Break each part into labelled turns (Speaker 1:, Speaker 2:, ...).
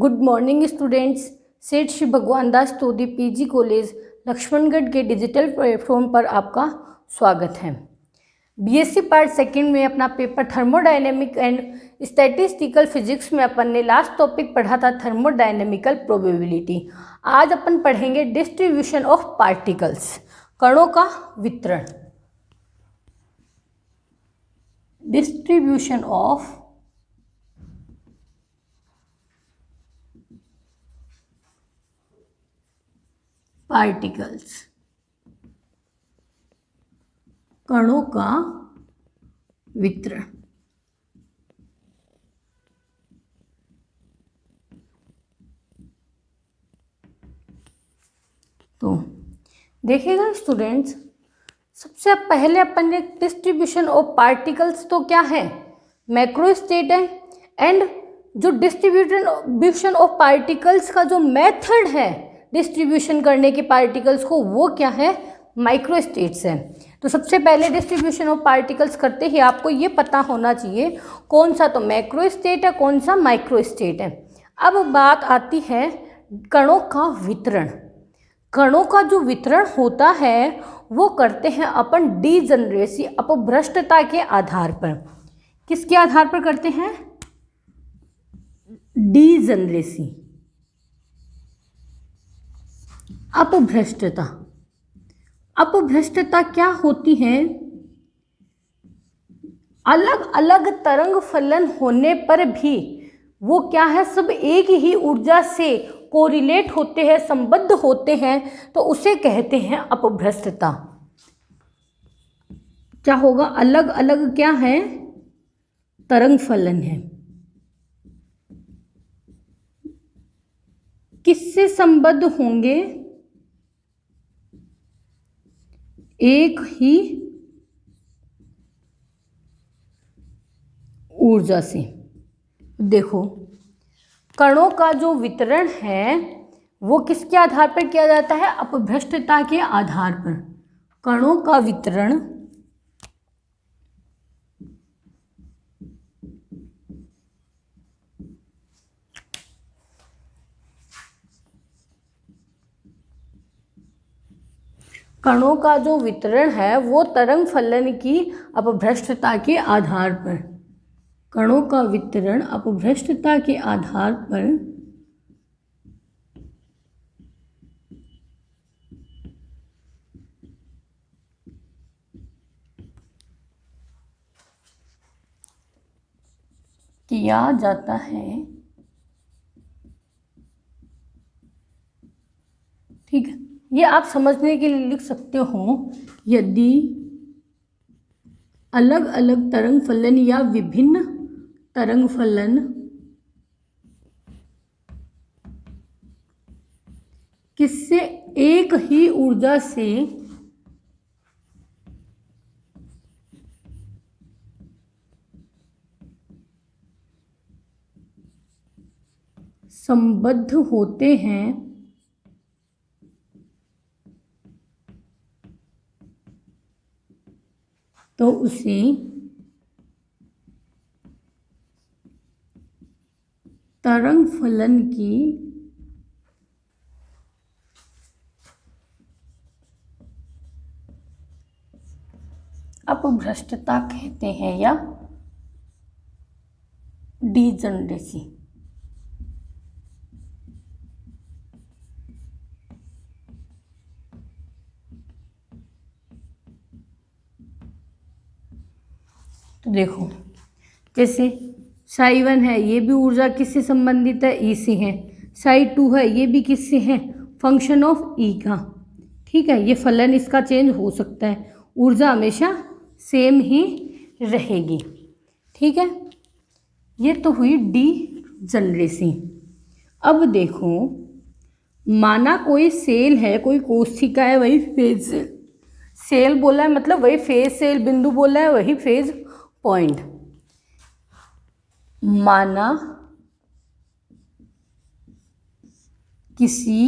Speaker 1: Good morning students. सेठ श्री भगवान दास तोदी PG college Laxmangarh के डिजिटल प्लेटफॉर्म पर आपका स्वागत है। बीएससी पार्ट सेकंड में अपना paper thermodynamic and statistical physics में अपन ने लास्ट टॉपिक पढ़ा था थर्मोडायनेमिकल प्रोबेबिलिटी। आज अपन पढ़ेंगे डिस्ट्रीब्यूशन ऑफ पार्टिकल्स, कणों का वितरण। डिस्ट्रीब्यूशन ऑफ पार्टिकल्स, कणों का वितरण। तो देखिएगा स्टूडेंट्स, सबसे पहले अपन ने डिस्ट्रीब्यूशन ऑफ पार्टिकल्स तो क्या है, मैक्रोस्टेट है। एंड जो डिस्ट्रीब्यूशन ऑफ पार्टिकल्स का जो मेथड है डिस्ट्रीब्यूशन करने के पार्टिकल्स को, वो क्या है, माइक्रोस्टेट्स है। तो सबसे पहले डिस्ट्रीब्यूशन ऑफ पार्टिकल्स करते ही आपको ये पता होना चाहिए कौन सा तो मैक्रोस्टेट है, कौन सा माइक्रोस्टेट है। अब बात आती है कणों का वितरण। कणों का जो वितरण होता है वो करते हैं अपन डीजनरेसी, अपभ्रष्टता के आधार पर। किसके आधार पर करते हैं? डीजनरेसी, अपभ्रष्टता। अपभ्रष्टता क्या होती है? अलग अलग तरंग फलन होने पर भी वो क्या है, सब एक ही ऊर्जा से कोरिलेट होते हैं, संबद्ध होते हैं, तो उसे कहते हैं अपभ्रष्टता। क्या होगा? अलग अलग क्या है, तरंग फलन है। किससे संबद्ध होंगे? एक ही ऊर्जा से। देखो, कणों का जो वितरण है वो किसके आधार पर किया जाता है? अपभ्रष्टता के आधार पर। कणों का वितरण कणों का जो वितरण है वो तरंग फलन की अपभ्रष्टता के आधार पर। कणों का वितरण अपभ्रष्टता के आधार पर किया जाता है। ठीक है, ये आप समझने के लिए लिख सकते हो, यदि अलग अलग तरंग फलन या विभिन्न तरंग फलन किससे एक ही ऊर्जा से संबद्ध होते हैं, तो उसे तरंग फलन की अपभ्रष्टता कहते हैं या डीजनरेसी। तो देखो, जैसे psi1 है, ये भी ऊर्जा किससे संबंधित है? ई से है। psi2 है, ये भी किससे है? फंक्शन ऑफ ई का। ठीक है, ये फलन इसका चेंज हो सकता है, ऊर्जा हमेशा सेम ही रहेगी। ठीक है, ये तो हुई डी जनरेसी। अब देखो, माना कोई सेल है, कोई कोशिका है, वही फेज सेल। सेल बोला है मतलब वही फेज सेल, बिंदु बोला है वही फेज पॉइंट। माना किसी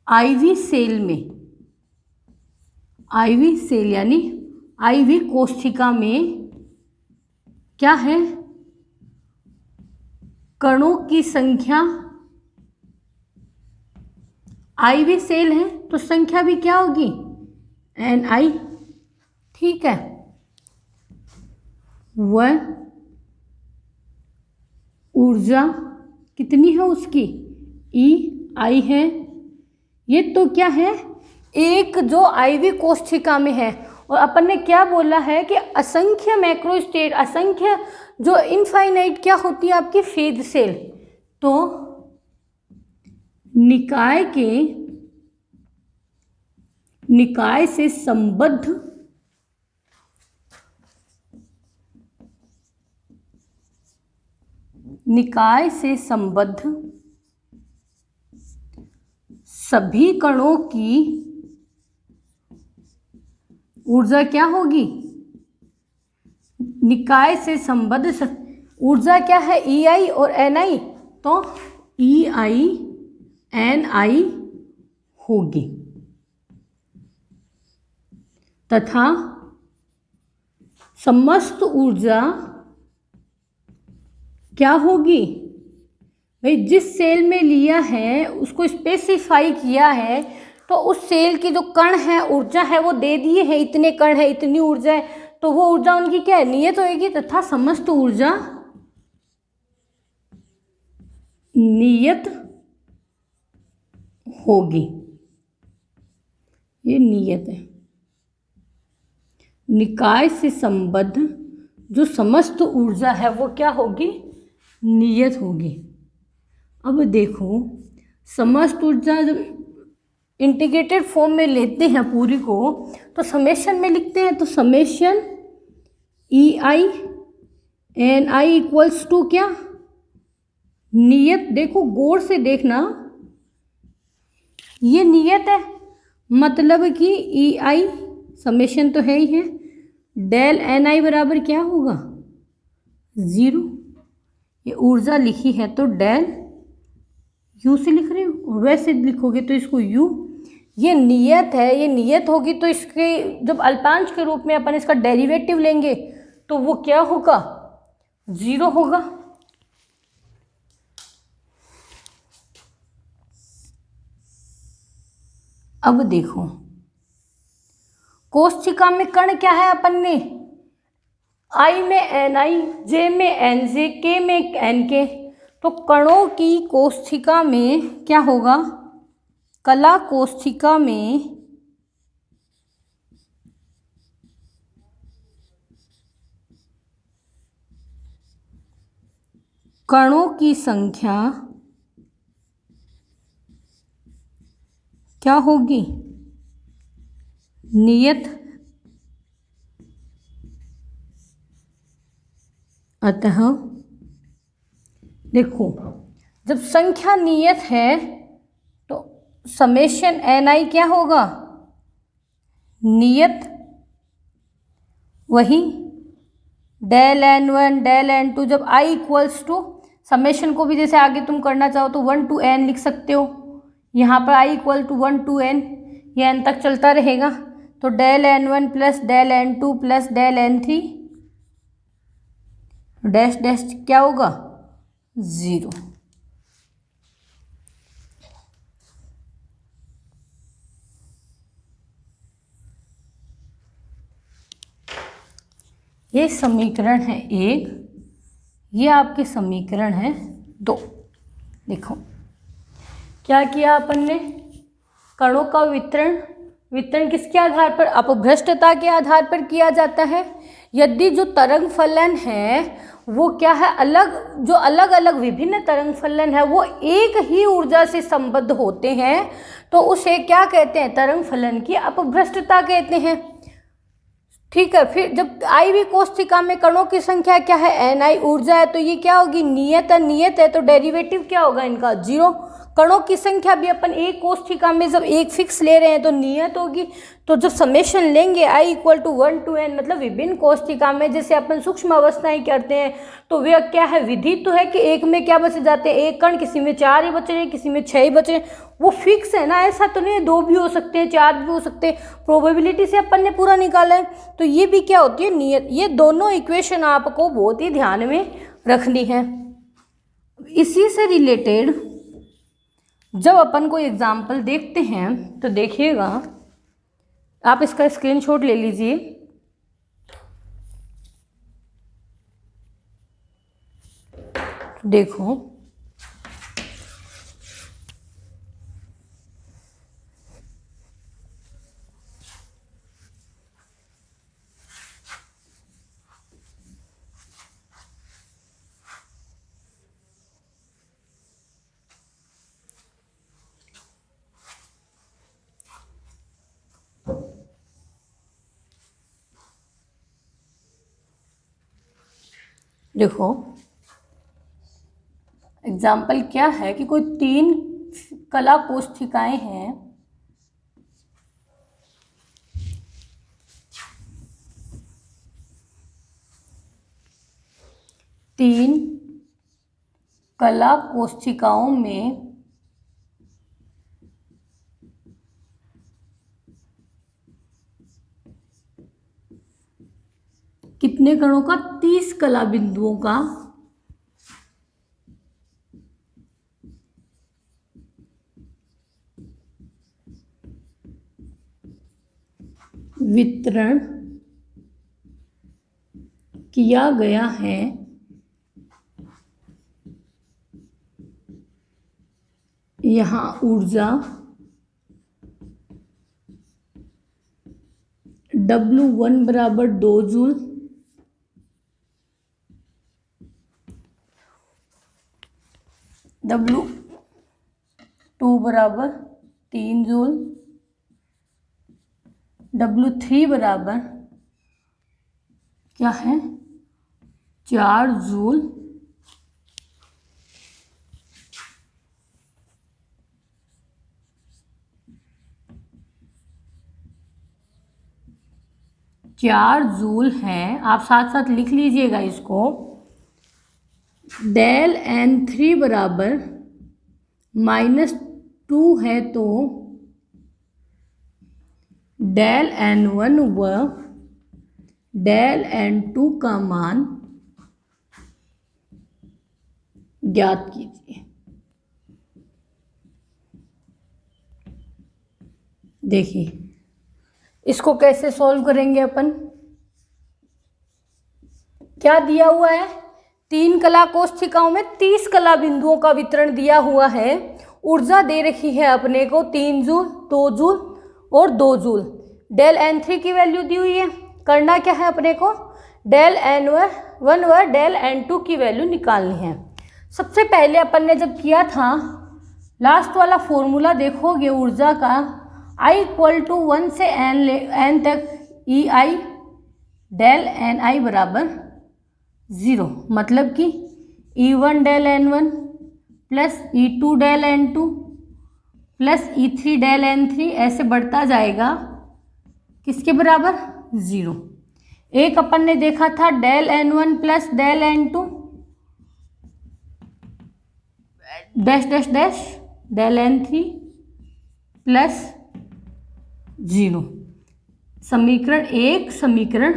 Speaker 1: आईवी सेल में, आईवी सेल यानी आईवी कोशिका में क्या है, कणों की संख्या आई भी सेल है तो संख्या भी क्या होगी, एन आई। ठीक है, वह ऊर्जा कितनी है उसकी, ई आई है। ये तो क्या है, एक जो आईवी कोशिका में है। और अपन ने क्या बोला है कि असंख्य मैक्रोस्टेट, असंख्य जो इनफाइनाइट क्या होती है आपकी फेज सेल। तो निकाय से संबद्ध सभी कणों की ऊर्जा क्या होगी, निकाय से संबद्ध ऊर्जा क्या है, ई आई और एन आई। तो ई आई एन आई होगी तथा समस्त ऊर्जा क्या होगी, भाई जिस सेल में लिया है उसको स्पेसिफाई किया है, तो उस सेल की जो कण है ऊर्जा है वो दे दिए है, इतने कण है इतनी ऊर्जा है, तो वो ऊर्जा उनकी क्या है, नियत होगी तथा समस्त ऊर्जा नियत होगी। ये नियत है। निकाय से संबद्ध जो समस्त ऊर्जा है वो क्या होगी, नियत होगी। अब देखो समस्त ऊर्जा जब इंटीग्रेटेड फॉर्म में लेते हैं पूरी को, तो समेशन में लिखते हैं, तो summation E I N I equals to क्या, नियत। देखो गौर से देखना, ये नियत है, मतलब कि ई आई समेशन तो है ही है, डेल एन आई बराबर क्या होगा, 0। ये ऊर्जा लिखी है तो डेल यू से लिख रही हूँ, वैसे लिखोगे तो इसको यू। ये नियत है, ये नियत होगी तो इसके जब अल्पांश के रूप में अपन इसका डेरिवेटिव लेंगे तो वो क्या होगा, 0 होगा। अब देखो कोशिका में कण क्या है, अपन ने आई में एन आई, जे में एन जे, के में एन के। तो कणों की कोशिका में क्या होगा, कला कोशिका में कणों की संख्या क्या होगी, नियत। अतः देखो जब संख्या नियत है तो समेशन एन आई क्या होगा, नियत, वही del N one del N two. जब आई इक्वल्स टू समेशन को भी जैसे आगे तुम करना चाहो तो 1 to n लिख सकते हो, यहाँ पर I equal to 1 to n, ये n तक चलता रहेगा। तो del N one plus del N two plus del N three dash dash क्या होगा, 0। ये समीकरण है 1, ये आपके समीकरण है 2। देखो क्या किया अपन ने, कणों का वितरण किसके आधार पर, अपभ्रष्टता के आधार पर किया जाता है। यदि जो तरंग फलन है वो क्या है, जो अलग अलग विभिन्न तरंग फलन है वो एक ही ऊर्जा से संबद्ध होते हैं, तो उसे क्या कहते हैं, तरंग फलन की अपभ्रष्टता कहते हैं। ठीक है, फिर जब आई वी कोशिका में कणों की संख्या क्या है, एन आई ऊर्जा है, तो ये क्या होगी, नियत है, तो डेरिवेटिव क्या होगा इनका, 0। कणों की संख्या भी अपन एक कोशिका में जब एक फिक्स ले रहे हैं तो नियत होगी। तो जब समेशन लेंगे आई इक्वल टू 1 to n, मतलब विभिन्न कोशिका में जैसे अपन सूक्ष्म अवस्थाएं करते हैं तो वे क्या है, विधि तो है कि एक में क्या बच जाते हैं, एक कण, किसी में 4 ही बच रहे हैं, किसी में 6 ही बच रहे हैं, वो फिक्स है ना, ऐसा तो नहीं है 2 भी हो सकते हैं 4 भी हो सकते हैं, प्रोबेबिलिटी से अपन ने पूरा निकाला है। तो ये भी क्या होती है, नियत। ये दोनों इक्वेशन आपको बहुत ही ध्यान में रखनी है। इसी से रिलेटेड जब अपन कोई एग्जाम्पल देखते हैं तो देखिएगा, आप इसका स्क्रीनशॉट ले लीजिए। देखो देखो एग्जाम्पल क्या है कि कोई 3 कला कोष्ठिकाएं हैं। तीन कला कोष्ठिकाओं में कितने कणों का? 30 कला बिंदुओं का वितरण किया गया है। यहाँ ऊर्जा W1 बराबर 2 जूल, W2 बराबर 3 जूल, W3 बराबर क्या है? 4 जूल, हैं। आप साथ साथ लिख लीजिएगा इसको। डेल N3 बराबर -2 है तो डेल N1 व डेल N2 का मान ज्ञात कीजिए। देखिए इसको कैसे सॉल्व करेंगे अपन। क्या दिया हुआ है? 3 कला कोष्ठिकाओं में 30 कला बिंदुओं का वितरण दिया हुआ है। ऊर्जा दे रखी है अपने को 3 जूल, 2 जूल और 2 जूल। डेल N3 की वैल्यू दी हुई है। करना क्या है अपने को? डेल N1 व डेल N2 की वैल्यू निकालनी है। सबसे पहले अपन ने जब किया था लास्ट वाला फॉर्मूला देखोगे ऊर्जा का, I = 1 से n तक EI डेल NI बराबर 0, मतलब कि E1 del N1 plus E2 del N2 plus E3 del N3 ऐसे बढ़ता जाएगा। किसके बराबर? 0। एक अपन ने देखा था del N1 plus del N2 dash dash dash del N3 plus 0। समीकरण 1, समीकरण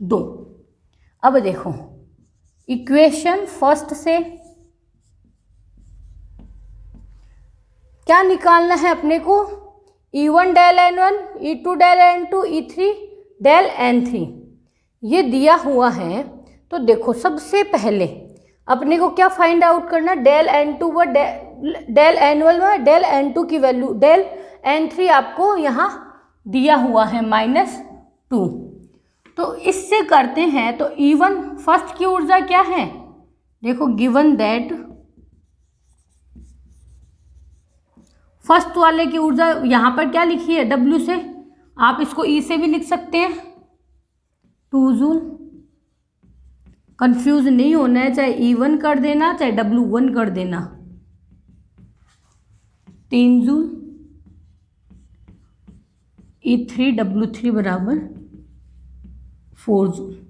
Speaker 1: 2। अब देखो इक्वेशन फर्स्ट से क्या निकालना है अपने को? E1 del N1, E2 del N2, E3 del N3 ये दिया हुआ है। तो देखो सबसे पहले अपने को क्या फाइंड आउट करना? डेल N2 व डेल N1 व डेल N2 की वैल्यू। डेल N3 आपको यहाँ दिया हुआ है -2। तो इससे करते हैं तो E1 फर्स्ट की ऊर्जा क्या है? देखो गिवन दैट फर्स्ट वाले की ऊर्जा यहाँ पर क्या लिखी है? W से। आप इसको E से भी लिख सकते हैं 2 जूल। कंफ्यूज नहीं होना है, चाहे E1 कर देना चाहे W1 कर देना। 3 जूल। E3 W3 बराबर 4 जूल।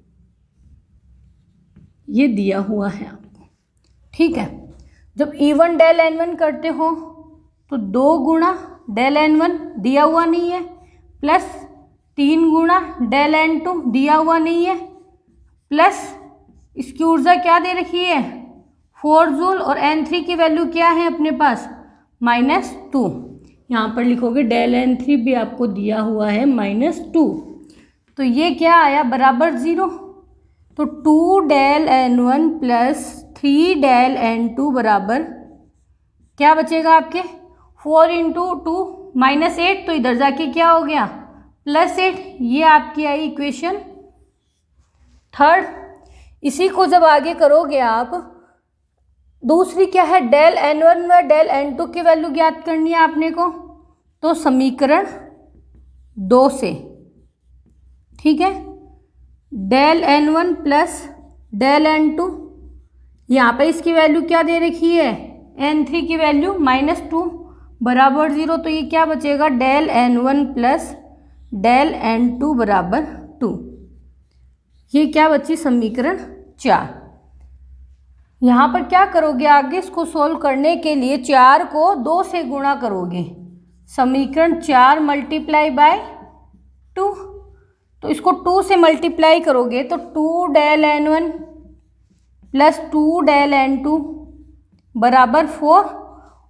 Speaker 1: ये दिया हुआ है आपको, ठीक है। जब E1 डेल N1 करते हो तो 2 गुणा डेल N1 दिया हुआ नहीं है प्लस 3 गुणा डेल N2 दिया हुआ नहीं है प्लस इसकी ऊर्जा क्या दे रखी है? 4 जूल और N3 की वैल्यू क्या है अपने पास -2। यहाँ पर लिखोगे डेल N3 भी आपको दिया हुआ है -2। तो ये क्या आया बराबर 0। तो 2 del N1 plus 3 del N2 बराबर क्या बचेगा आपके 4 इंटू 2 -8। तो इधर जाके क्या हो गया +8। ये आपकी आई इक्वेशन थर्ड। इसी को जब आगे करोगे आप, दूसरी क्या है डेल N1 व डेल N2 की वैल्यू ज्ञात करनी है आपने को। तो समीकरण 2 से, ठीक है, del N1 plus del N2, यहाँ पे इसकी वैल्यू क्या दे रखी है N3 की वैल्यू -2 बराबर 0। तो ये क्या बचेगा del N1 plus del N2 बराबर 2। ये क्या बची समीकरण 4। यहाँ पर क्या करोगे आगे इसको सोल्व करने के लिए 4 को 2 से गुणा करोगे। समीकरण 4 मल्टीप्लाई बाय 2। तो इसको 2 से मल्टीप्लाई करोगे तो 2 del N1 plus 2 del N2 बराबर 4।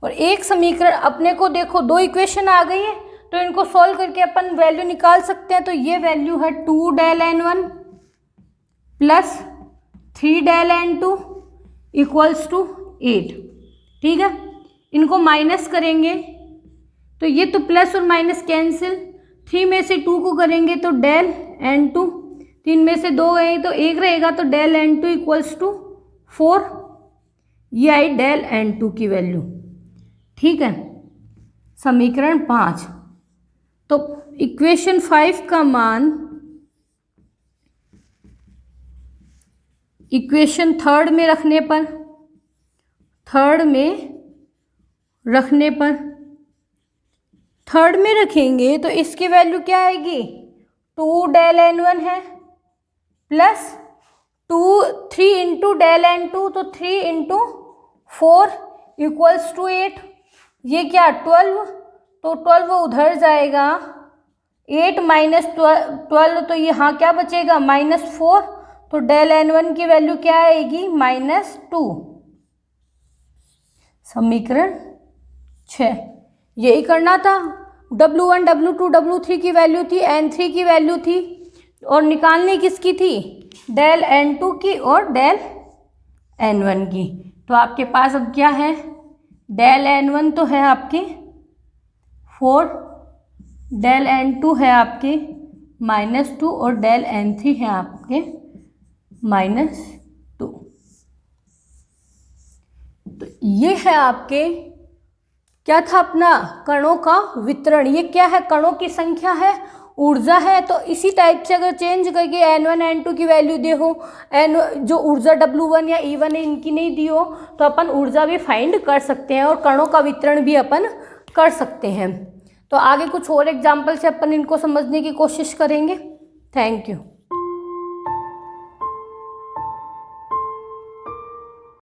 Speaker 1: और एक समीकरण अपने को देखो 2 इक्वेशन आ गई है, तो इनको सॉल्व करके अपन वैल्यू निकाल सकते हैं। तो ये वैल्यू है 2 del N1 plus 3 del N2 equals to 8। ठीक है, इनको माइनस करेंगे तो ये तो प्लस और माइनस कैंसिल। 3 में से 2 को करेंगे तो डेल N2, 3 में से 2 गए तो 1 रहेगा, तो डेल N2 इक्वल्स टू 4। ये आई डेल N2 की वैल्यू। ठीक है, समीकरण 5। तो इक्वेशन 5 का मान इक्वेशन थर्ड में रखने पर, थर्ड में रखेंगे तो इसकी वैल्यू क्या आएगी 2 डेल N1 है प्लस 3 इंटू डेल N2, तो 3 इंटू 4 इक्वल्स टू 8। ये क्या 12, तो 12 उधर जाएगा, 8 माइनस 12, तो यहाँ क्या बचेगा -4। तो डेल N1 की वैल्यू क्या आएगी -2। समीकरण 6। यही करना था। W1 W2 W3 की वैल्यू थी, N3 की वैल्यू थी, और निकालनी किसकी थी डेल N2 की और डेल N1 की। तो आपके पास अब क्या है डेल N1 तो है आपके 4, डेल N2 है आपके -2 और डेल N3 है आपके -2। तो ये है आपके क्या था अपना कणों का वितरण। ये क्या है कणों की संख्या है, ऊर्जा है। तो इसी टाइप से अगर चेंज करके N1 N2 की वैल्यू दे हो, जो ऊर्जा W1 या E1 है इनकी नहीं दी हो, तो अपन ऊर्जा भी फाइंड कर सकते हैं और कणों का वितरण भी अपन कर सकते हैं। तो आगे कुछ और एग्जाम्पल से अपन इनको समझने की कोशिश करेंगे। Thank you.